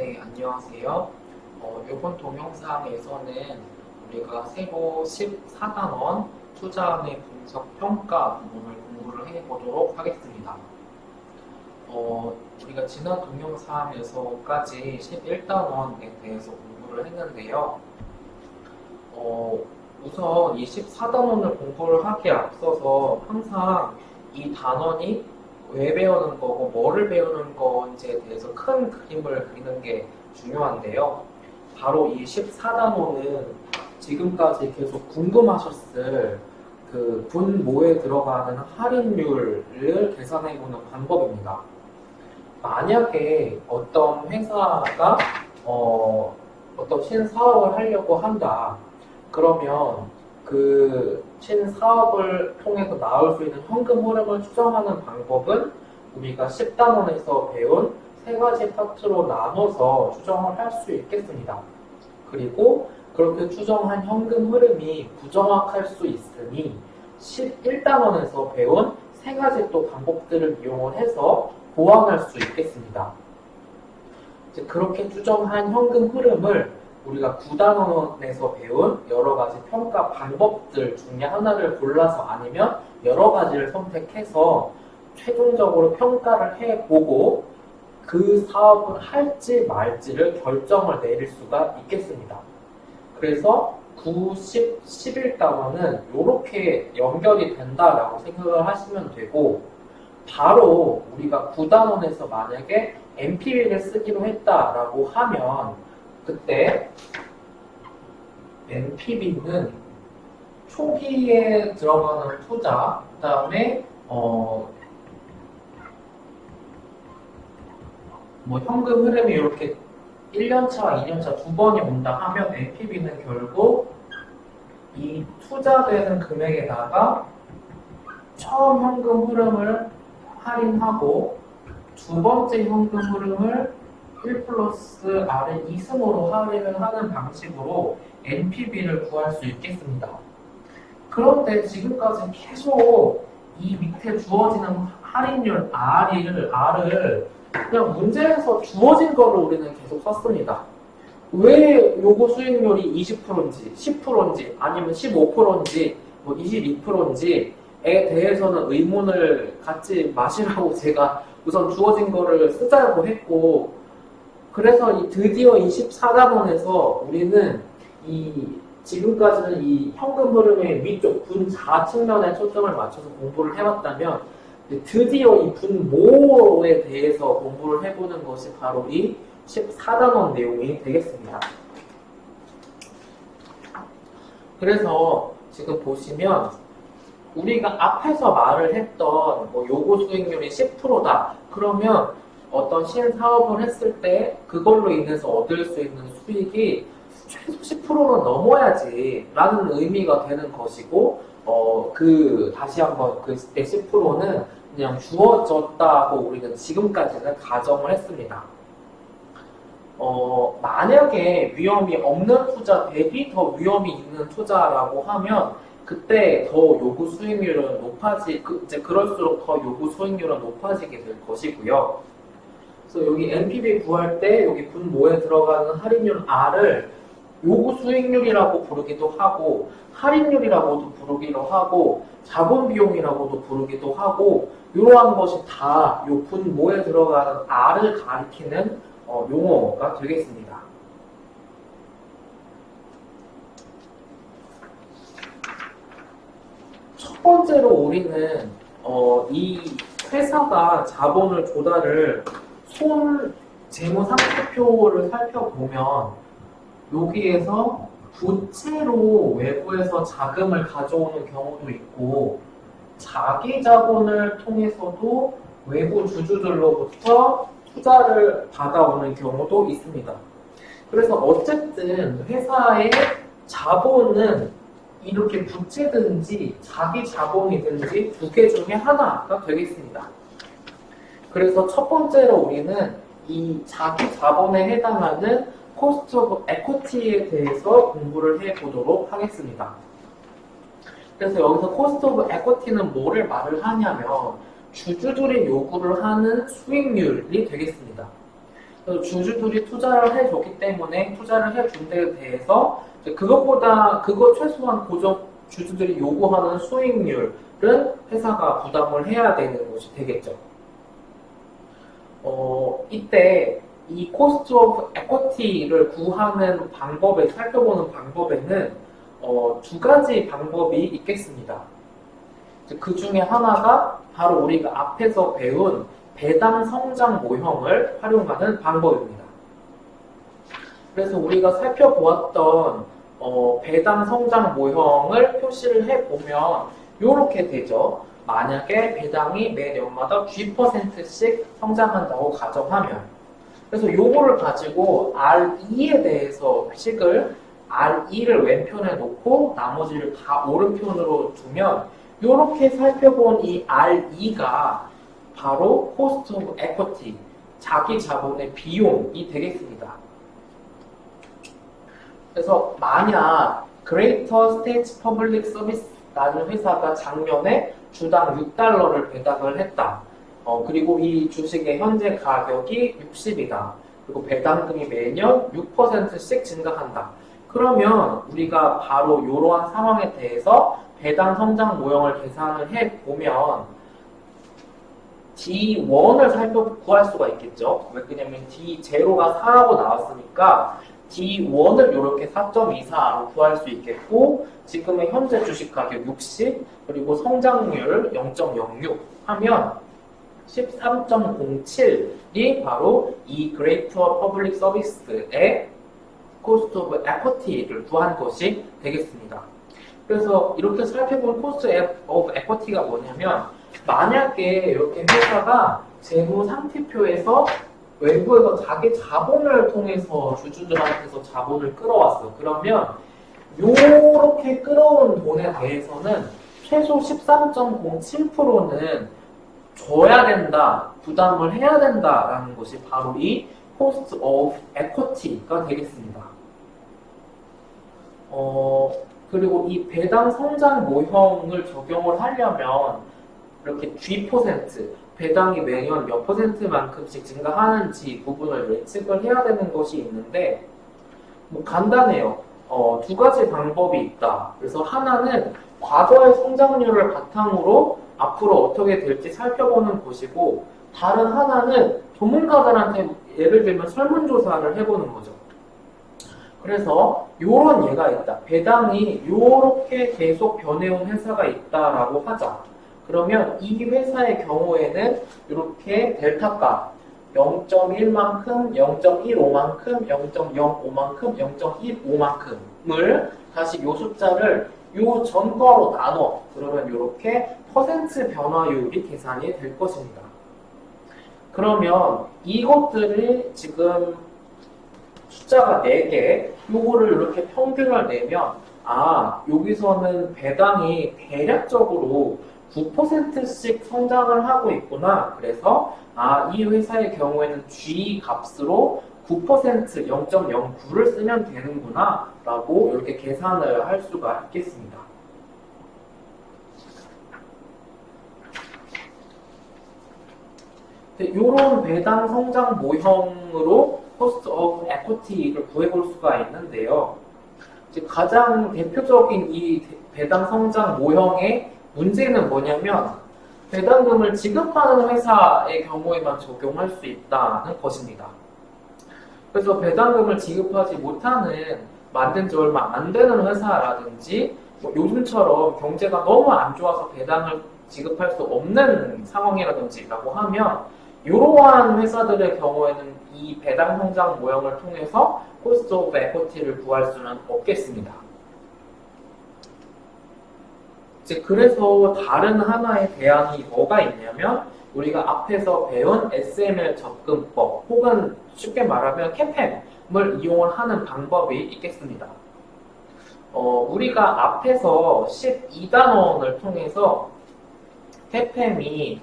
네, 안녕하세요. 이번 동영상에서는 우리가 새로 14단원 투자은행 분석평가 부분을 공부를 해보도록 하겠습니다. 우리가 지난 동영상에서까지 11단원에 대해서 공부를 했는데요. 우선 이 14단원을 공부를 하기에 앞서서 항상 이 단원이 왜 배우는 거고 뭐를 배우는 건지에 대해서 큰 그림을 그리는 게 중요한데요. 바로 이 14단원은 지금까지 계속 궁금하셨을 그 분모에 들어가는 할인율을 계산해보는 방법입니다. 만약에 어떤 회사가 어떤 신사업을 하려고 한다. 그러면 그 신사업을 통해서 나올 수 있는 현금 흐름을 추정하는 방법은 우리가 10단원에서 배운 세 가지 파트로 나눠서 추정을 할 수 있겠습니다. 그리고 그렇게 추정한 현금 흐름이 부정확할 수 있으니 11단원에서 배운 세 가지 또 방법들을 이용을 해서 보완할 수 있겠습니다. 이제 그렇게 추정한 현금 흐름을 우리가 9단원에서 배운 여러 가지 평가 방법들 중에 하나를 골라서 아니면 여러 가지를 선택해서 최종적으로 평가를 해보고 그 사업을 할지 말지를 결정을 내릴 수가 있겠습니다. 그래서 9, 10, 11단원은 이렇게 연결이 된다라고 생각을 하시면 되고, 바로 우리가 9단원에서 만약에 NPV를 쓰기로 했다라고 하면 그때 NPV는 초기에 들어가는 투자, 그 다음에 현금 흐름이 이렇게 1년차, 2년차 두 번이 온다 하면 NPV는 결국 이 투자되는 금액에다가 처음 현금 흐름을 할인하고 두 번째 현금 흐름을 1 플러스 R의 2승으로 할인을 하는 방식으로 NPV를 구할 수 있겠습니다. 그런데 지금까지 계속 이 밑에 주어지는 할인율 R을 그냥 문제에서 주어진 거로 우리는 계속 썼습니다. 왜 요거 수익률이 20%인지 10%인지 아니면 15%인지 22%인지에 대해서는 의문을 갖지 마시라고 제가 우선 주어진 거를 쓰자고 했고, 그래서 드디어 24단원에서 우리는 지금까지는 이 현금 흐름의 위쪽 분자 측면에 초점을 맞춰서 공부를 해왔다면 드디어 이 분모에 대해서 공부를 해보는 것이 바로 이 14단원 내용이 되겠습니다. 그래서 지금 보시면 우리가 앞에서 말을 했던 요구 수익률이 10%다. 그러면 어떤 신사업을 했을 때 그걸로 인해서 얻을 수 있는 수익이 최소 10%는 넘어야지 라는 의미가 되는 것이고, 다시 한번 그때 10%는 그냥 주어졌다고 우리는 지금까지는 가정을 했습니다. 만약에 위험이 없는 투자 대비 더 위험이 있는 투자라고 하면 그때 더 요구 수익률은 그럴수록 더 요구 수익률은 높아지게 될 것이고요. 그래서 여기 NPV 구할 때 여기 분모에 들어가는 할인율 R을 요구 수익률이라고 부르기도 하고 할인율이라고도 부르기도 하고 자본 비용이라고도 부르기도 하고, 이러한 것이 다 요 분모에 들어가는 R을 가리키는 용어가 되겠습니다. 첫 번째로 우리는 이 회사가 자본을 조달을 재무상태표를 살펴보면 여기에서 부채로 외부에서 자금을 가져오는 경우도 있고 자기 자본을 통해서도 외부 주주들로부터 투자를 받아오는 경우도 있습니다. 그래서 어쨌든 회사의 자본은 이렇게 부채든지 자기 자본이든지 두 개 중에 하나가 되겠습니다. 그래서 첫 번째로 우리는 이 자기 자본에 해당하는 코스트 오브 에쿼티에 대해서 공부를 해보도록 하겠습니다. 그래서 여기서 코스트 오브 에쿼티는 뭐를 말을 하냐면 주주들이 요구를 하는 수익률이 되겠습니다. 그래서 주주들이 투자를 해줬기 때문에 투자를 해준 데에 대해서 그것보다 그거 최소한 고정 주주들이 요구하는 수익률은 회사가 부담을 해야 되는 것이 되겠죠. 이때 이 코스트 오브 에쿼티를 구하는 방법을 살펴보는 방법에는 두 가지 방법이 있겠습니다. 그 중에 하나가 바로 우리가 앞에서 배운 배당 성장 모형을 활용하는 방법입니다. 그래서 우리가 살펴보았던 배당 성장 모형을 표시를 해보면 이렇게 되죠. 만약에 배당이 매년마다 G%씩 성장한다고 가정하면, 그래서 요거를 가지고 R2에 대해서 식을 R2를 왼편에 놓고 나머지를 다 오른편으로 두면 이렇게 살펴본 이 R2가 바로 코스트 오브 에쿼티, 자기 자본의 비용이 되겠습니다. 그래서 만약 Greater State Public Service라는 회사가 작년에 주당 6달러를 배당을 했다. 그리고 이 주식의 현재 가격이 60이다. 그리고 배당금이 매년 6%씩 증가한다. 그러면 우리가 바로 이러한 상황에 대해서 배당 성장 모형을 계산을 해보면 D1을 구할 수가 있겠죠. 왜냐면 D0가 4라고 나왔으니까 D1을 이렇게 4.24로 구할 수 있겠고, 지금의 현재 주식 가격 60, 그리고 성장률 0.06 하면 13.07이 바로 이 Greater Public Service의 Cost of Equity를 구한 것이 되겠습니다. 그래서 이렇게 살펴본 Cost of Equity가 뭐냐면, 만약에 이렇게 회사가 재무 상태표에서 외부에서 자기 자본을 통해서 주주들한테서 자본을 끌어왔어. 그러면 요렇게 끌어온 돈에 대해서는 최소 13.07%는 줘야 된다, 부담을 해야 된다라는 것이 바로 이 Cost of Equity가 되겠습니다. 그리고 이 배당 성장 모형을 적용을 하려면 이렇게 G%, 배당이 매년 몇 %만큼씩 증가하는지 부분을 예측을 해야 되는 것이 있는데, 간단해요. 두 가지 방법이 있다. 그래서 하나는 과거의 성장률을 바탕으로 앞으로 어떻게 될지 살펴보는 것이고, 다른 하나는 전문가들한테 예를 들면 설문조사를 해보는 거죠. 그래서 요런 예가 있다. 배당이 요렇게 계속 변해온 회사가 있다라고 하자. 그러면 이 회사의 경우에는 이렇게 델타값 0.1만큼, 0.15만큼, 0.05만큼, 0.15만큼을 다시 요 숫자를 요 전과로 나눠. 그러면 이렇게 퍼센트 변화율이 계산이 될 것입니다. 그러면 이것들이 지금 숫자가 4개, 요거를 이렇게 평균을 내면, 여기서는 배당이 대략적으로 9%씩 성장을 하고 있구나. 그래서 이 회사의 경우에는 G 값으로 9%, 0.09를 쓰면 되는구나 라고 이렇게 계산을 할 수가 있겠습니다. 이런 배당 성장 모형으로 Cost of Equity를 구해볼 수가 있는데요. 가장 대표적인 이 배당 성장 모형의 문제는 뭐냐면 배당금을 지급하는 회사의 경우에만 적용할 수 있다는 것입니다. 그래서 배당금을 지급하지 못하는 만든 지 얼마 안 되는 회사라든지 요즘처럼 경제가 너무 안 좋아서 배당을 지급할 수 없는 상황이라든지 라고 하면 이러한 회사들의 경우에는 이 배당 성장 모형을 통해서 Cost of Equity를 구할 수는 없겠습니다. 그래서 다른 하나의 대안이 뭐가 있냐면 우리가 앞에서 배운 SML 접근법 혹은 쉽게 말하면 CAPM을 이용을 하는 방법이 있겠습니다. 우리가 앞에서 12단원을 통해서 CAPM이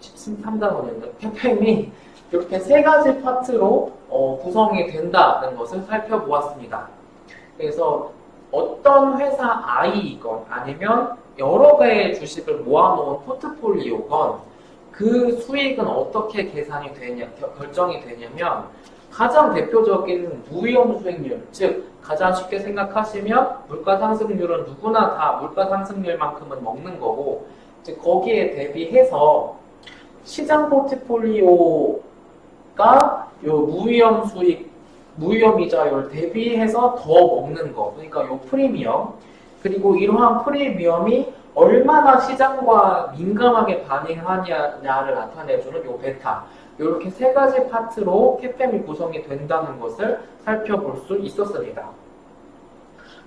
13단원인데 CAPM이 이렇게 세 가지 파트로 구성이 된다는 것을 살펴보았습니다. 그래서 어떤 회사 I이건 아니면 여러 개의 주식을 모아놓은 포트폴리오건 그 수익은 어떻게 계산이 되냐, 결정이 되냐면 가장 대표적인 무위험 수익률, 즉 가장 쉽게 생각하시면 물가 상승률은 누구나 다 물가 상승률만큼은 먹는 거고, 이제 거기에 대비해서 시장 포트폴리오가 요 무위험 수익, 무위험 이자율 대비해서 더 먹는 거, 그러니까 요 프리미엄, 그리고 이러한 프리미엄이 얼마나 시장과 민감하게 반응하냐를 나타내주는 요 베타, 이렇게 세 가지 파트로 CAPM이 구성이 된다는 것을 살펴볼 수 있었습니다.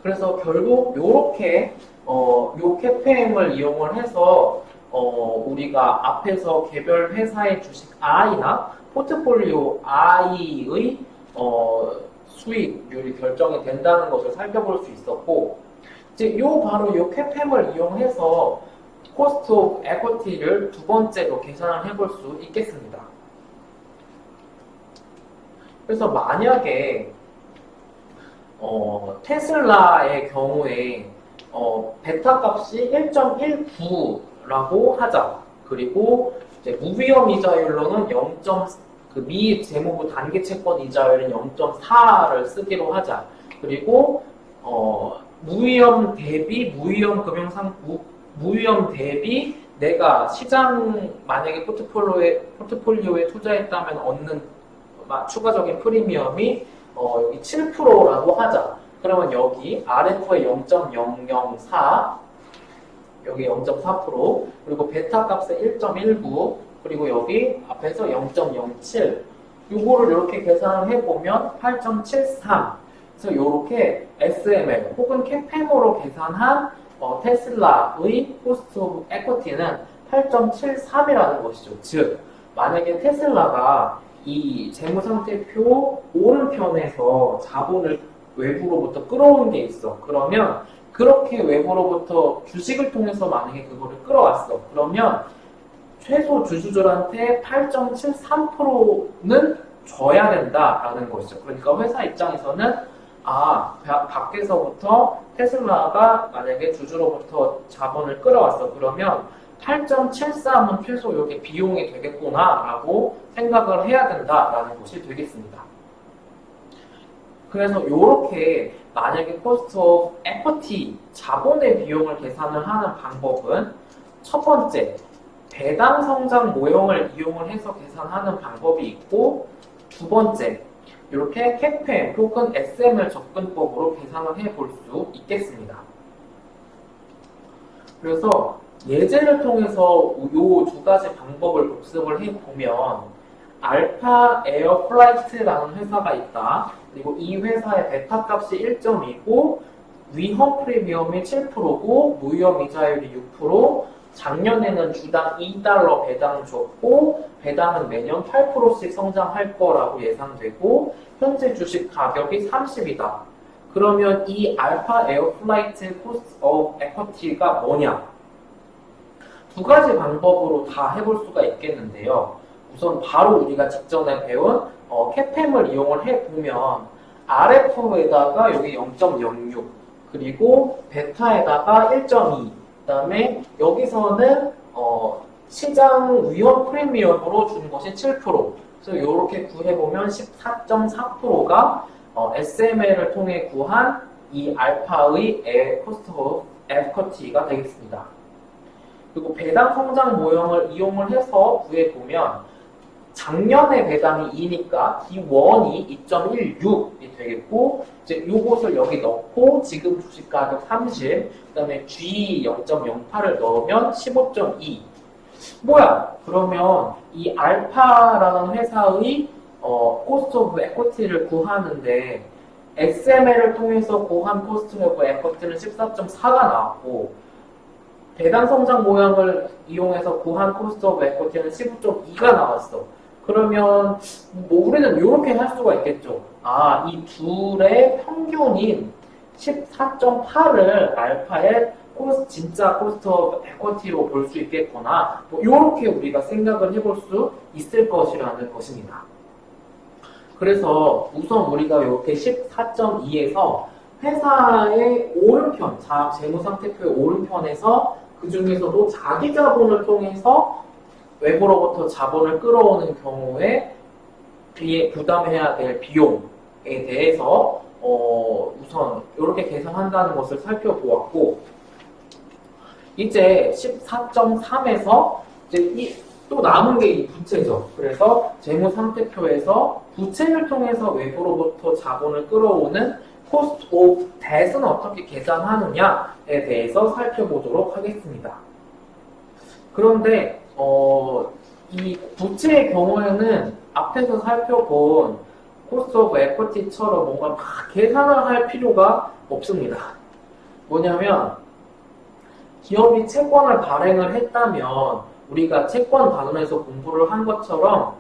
그래서 결국 이렇게 요 CAPM을 이용을 해서 우리가 앞에서 개별 회사의 주식 I나 포트폴리오 I의 수익률이 결정이 된다는 것을 살펴볼 수 있었고, 이제 바로 요 CAPM을 이용해서 코스트 오브 에쿼티를 두 번째로 계산을 해볼 수 있겠습니다. 그래서 만약에 테슬라의 경우에 베타 값이 1.19라고 하자. 그리고 이제 무위험 이자율로는 미 재무부 단기 채권 이자율은 0.4를 쓰기로 하자. 그리고 무위험 대비 내가 시장 만약에 포트폴리오에 투자했다면 얻는 추가적인 프리미엄이 여기 7%라고 하자. 그러면 여기 RF의 0.004, 여기 0.4%, 그리고 베타 값의 1.19, 그리고 여기 앞에서 0.07. 요거를 이렇게 계산을 해보면 8.73. 그래서 이렇게 SML 혹은 CAPM으로 계산한 테슬라의 코스트 오브 에쿼티는 8.73이라는 것이죠. 즉, 만약에 테슬라가 이 재무상태표 오른편에서 자본을 외부로부터 끌어온 게 있어. 그러면 그렇게 외부로부터 주식을 통해서 만약에 그거를 끌어왔어. 그러면 최소 주주들한테 8.73%는 줘야 된다라는 것이죠. 그러니까 회사 입장에서는 밖에서부터 테슬라가 만약에 주주로부터 자본을 끌어왔어. 그러면 8.73은 최소 이게 비용이 되겠구나 라고 생각을 해야 된다라는 것이 되겠습니다. 그래서 이렇게 만약에 코스트 오브 에쿼티 자본의 비용을 계산을 하는 방법은 첫 번째, 배당 성장 모형을 이용을 해서 계산하는 방법이 있고, 두 번째, 이렇게 CAPM 혹은 SML 접근법으로 계산을 해볼 수 있겠습니다. 그래서 예제를 통해서 이 두 가지 방법을 복습을 해보면 알파 에어플라이트라는 회사가 있다. 그리고 이 회사의 베타 값이 1.2고 위험 프리미엄이 7%고 무위험 이자율이 6%, 작년에는 주당 $2 배당 줬고 배당은 매년 8%씩 성장할 거라고 예상되고 현재 주식 가격이 30이다. 그러면 이 알파 에어플라이트 코스트 오브 에쿼티가 뭐냐? 두 가지 방법으로 다 해볼 수가 있겠는데요. 우선 바로 우리가 직전에 배운 CAPM을 이용을 해보면 RF에다가 여기 0.06 그리고 베타에다가 1.2 그 다음에 여기서는 시장 위험 프리미엄으로 준 것이 7%. 그래서 이렇게 구해보면 14.4%가 SML을 통해 구한 이 알파의 코스트 오브 에쿼티가 되겠습니다. 그리고 배당 성장 모형을 이용을 해서 구해보면 작년에 배당이 2니까 D1이 2.16이 되겠고 이제 요것을 여기 넣고 지금 주식 가격 30, 그 다음에 G 0.08을 넣으면 15.2. 뭐야? 그러면 이 알파라는 회사의 코스트 오브 에쿼티를 구하는데 XML을 통해서 구한 코스트 오브 에쿼티는 14.4가 나왔고 배당 성장 모형을 이용해서 구한 코스트 오브 에쿼티는 15.2가 나왔어. 그러면 우리는 이렇게 할 수가 있겠죠. 이 둘의 평균인 14.8을 알파의 진짜 코스트 오브 에쿼티로 볼 수 있겠구나. 이렇게 우리가 생각을 해볼 수 있을 것이라는 것입니다. 그래서 우선 우리가 이렇게 14.2에서 회사의 오른편, 재무상태표의 오른편에서 그 중에서도 자기 자본을 통해서 외부로부터 자본을 끌어오는 경우에 부담해야 될 비용에 대해서 우선 이렇게 계산한다는 것을 살펴보았고, 이제 14.3에서 이제 또 남은 게 이 부채죠. 그래서 재무상태표에서 부채를 통해서 외부로부터 자본을 끌어오는 cost of debt은 어떻게 계산하느냐에 대해서 살펴보도록 하겠습니다. 그런데 이 부채의 경우에는 앞에서 살펴본 cost of equity처럼 뭔가 막 계산을 할 필요가 없습니다. 뭐냐면 기업이 채권을 발행을 했다면 우리가 채권 단원에서 공부를 한 것처럼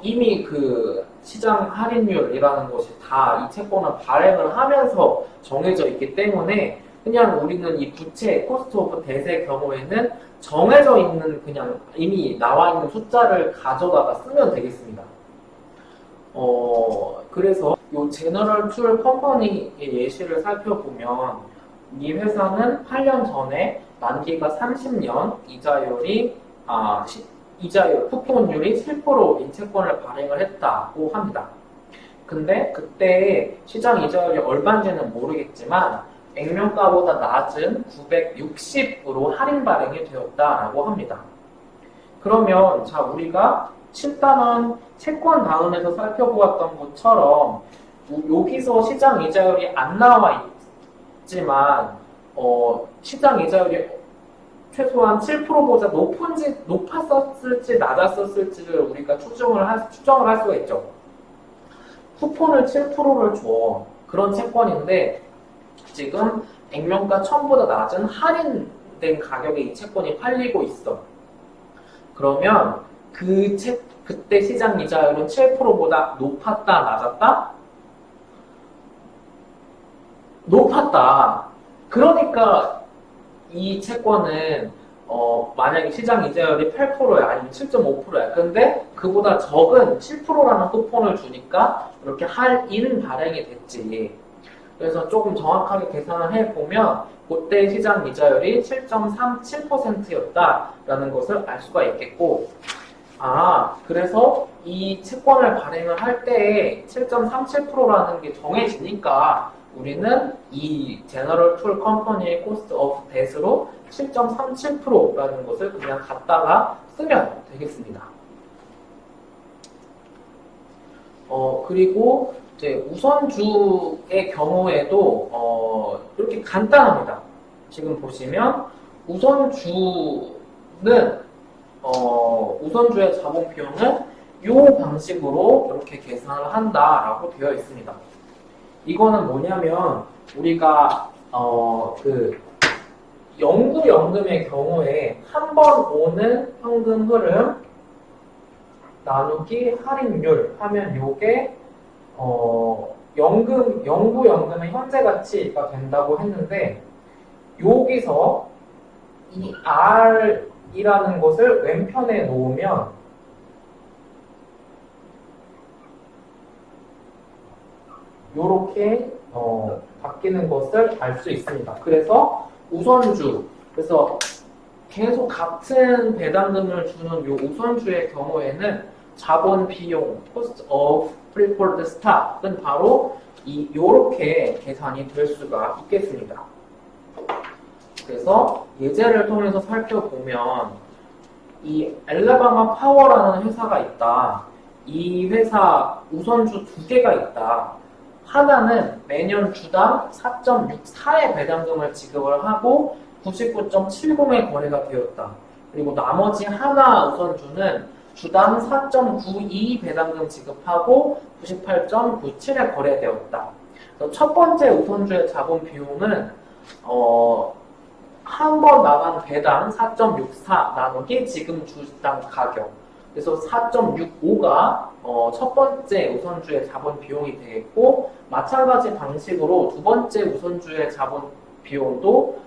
이미 그 시장 할인율이라는 것이 다 이 채권을 발행을 하면서 정해져 있기 때문에 그냥 우리는 이 부채 코스트 오브 뎃의 경우에는 정해져 있는 그냥 이미 나와 있는 숫자를 가져다가 쓰면 되겠습니다. 그래서 이 제너럴 툴 컴퍼니의 예시를 살펴보면 이 회사는 8년 전에 만기가 30년, 이자율, 쿠폰율이 7%인 채권을 발행을 했다고 합니다. 근데 그때 시장 이자율이 얼마인지는 모르겠지만 액면가보다 낮은 960으로 할인 발행이 되었다라고 합니다. 그러면 자 우리가 7단원 채권 단원에서 살펴보았던 것처럼 여기서 시장 이자율이 안 나와 있지만 시장 이자율이 최소한 7%보다 높았었을지 낮았었을지를 우리가 추정을 할 수가 있죠. 쿠폰을 7%를 줘. 그런 채권인데 지금 액면가 1000보다 낮은 할인된 가격에 이 채권이 팔리고 있어. 그러면 그때 시장 이자율은 7%보다 높았다, 낮았다? 높았다. 그러니까 이 채권은 만약에 시장 이자율이 8%야 아니면 7.5%야. 근데 그보다 적은 7%라는 쿠폰을 주니까 이렇게 할인 발행이 됐지. 그래서 조금 정확하게 계산을 해보면 그때 시장 이자율이 7.37%였다라는 것을 알 수가 있겠고, 그래서 이 채권을 발행을 할 때에 7.37%라는 게 정해지니까 우리는 이 제너럴 툴 컴퍼니의 코스트 오브 뎃으로 7.37%라는 것을 그냥 갖다가 쓰면 되겠습니다. 그리고 이제 우선주의 경우에도 이렇게 간단합니다. 지금 보시면 우선주의 자본 비용은 이 방식으로 이렇게 계산을 한다라고 되어 있습니다. 이거는 뭐냐면 우리가 그 영구연금의 경우에 한 번 오는 현금 흐름 나누기 할인율 하면 요게 영구연금의 현재 가치가 된다고 했는데, 여기서 이 R이라는 것을 왼편에 놓으면 요렇게 바뀌는 것을 알 수 있습니다. 그래서 우선주, 그래서 계속 같은 배당금을 주는 요 우선주의 경우에는 자본 비용, cost of preferred stock은 바로 요렇게 계산이 될 수가 있겠습니다. 그래서 예제를 통해서 살펴보면 이 엘라바마 파워라는 회사가 있다. 이 회사 우선주 두 개가 있다. 하나는 매년 주당 4.64의 배당금을 지급을 하고 99.70의 거래가 되었다. 그리고 나머지 하나 우선주는 주당 4.92 배당금 지급하고 98.97에 거래되었다. 첫 번째 우선주의 자본 비용은 한 번 나간 배당 4.64 나누기 지금 주당 가격. 그래서 4.65가 첫 번째 우선주의 자본 비용이 되겠고, 마찬가지 방식으로 두 번째 우선주의 자본 비용도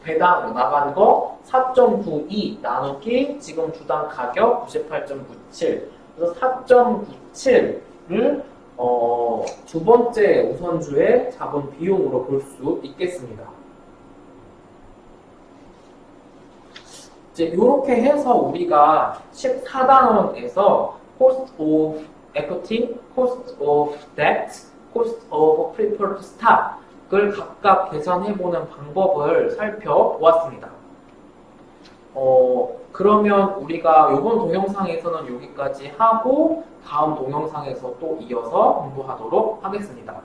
배당 나간 거 4.92 나누기 지금 주당 가격 98.97. 그래서 4.97을 두 번째 우선주의 자본 비용으로 볼 수 있겠습니다. 이제 이렇게 해서 우리가 14단원에서 cost of equity, cost of debt, cost of preferred stock을 각각 계산해보는 방법을 살펴보았습니다. 그러면 우리가 이번 동영상에서는 여기까지 하고 다음 동영상에서 또 이어서 공부하도록 하겠습니다.